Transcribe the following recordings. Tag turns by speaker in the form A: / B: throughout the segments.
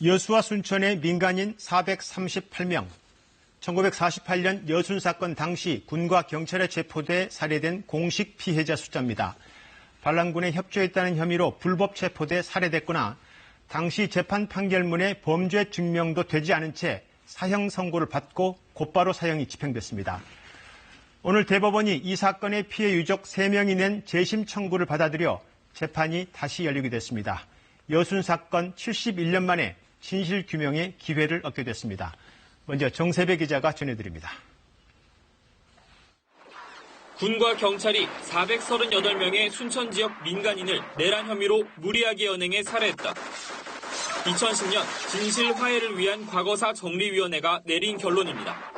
A: 여수와 순천의 민간인 438명, 1948년 여순 사건 당시 군과 경찰에 체포돼 살해된 공식 피해자 숫자입니다. 반란군에 협조했다는 혐의로 불법 체포돼 살해됐거나 당시 재판 판결문에 범죄 증명도 되지 않은 채 사형 선고를 받고 곧바로 사형이 집행됐습니다. 오늘 대법원이 이 사건의 피해 유족 3명이 낸 재심 청구를 받아들여 재판이 다시 열리게 됐습니다. 여순 사건 71년 만에 진실 규명의 기회를 얻게 됐습니다. 먼저 정세배 기자가 전해드립니다.
B: 군과 경찰이 438명의 순천 지역 민간인을 내란 혐의로 무리하게 연행해 살해했다. 2010년 진실 화해를 위한 과거사 정리위원회가 내린 결론입니다.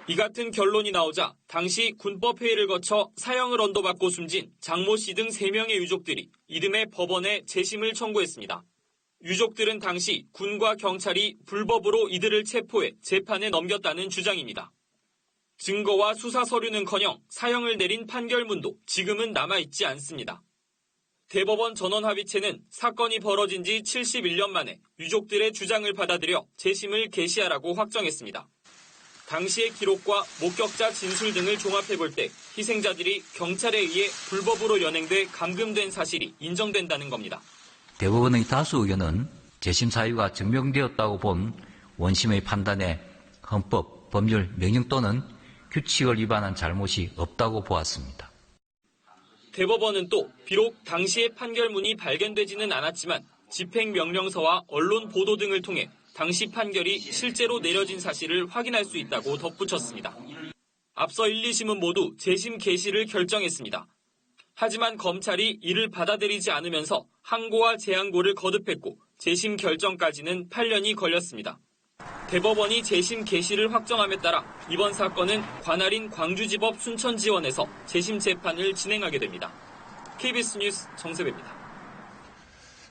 B: 이 같은 결론이 나오자 당시 군법회의를 거쳐 사형을 언도받고 숨진 장모 씨 등 3명의 유족들이 이듬해 법원에 재심을 청구했습니다. 유족들은 당시 군과 경찰이 불법으로 이들을 체포해 재판에 넘겼다는 주장입니다. 증거와 수사 서류는커녕 사형을 내린 판결문도 지금은 남아있지 않습니다. 대법원 전원합의체는 사건이 벌어진 지 71년 만에 유족들의 주장을 받아들여 재심을 개시하라고 확정했습니다. 당시의 기록과 목격자 진술 등을 종합해볼 때 희생자들이 경찰에 의해 불법으로 연행돼 감금된 사실이 인정된다는 겁니다.
C: 대법원의 다수 의견은 재심 사유가 증명되었다고 본 원심의 판단에 헌법, 법률, 명령 또는 규칙을 위반한 잘못이 없다고 보았습니다.
B: 대법원은 또 비록 당시의 판결문이 발견되지는 않았지만 집행명령서와 언론 보도 등을 통해 당시 판결이 실제로 내려진 사실을 확인할 수 있다고 덧붙였습니다. 앞서 1, 2심은 모두 재심 개시를 결정했습니다. 하지만 검찰이 이를 받아들이지 않으면서 항고와 재항고를 거듭했고 재심 결정까지는 8년이 걸렸습니다. 대법원이 재심 개시를 확정함에 따라 이번 사건은 관할인 광주지법 순천지원에서 재심 재판을 진행하게 됩니다. KBS 뉴스 정세배입니다.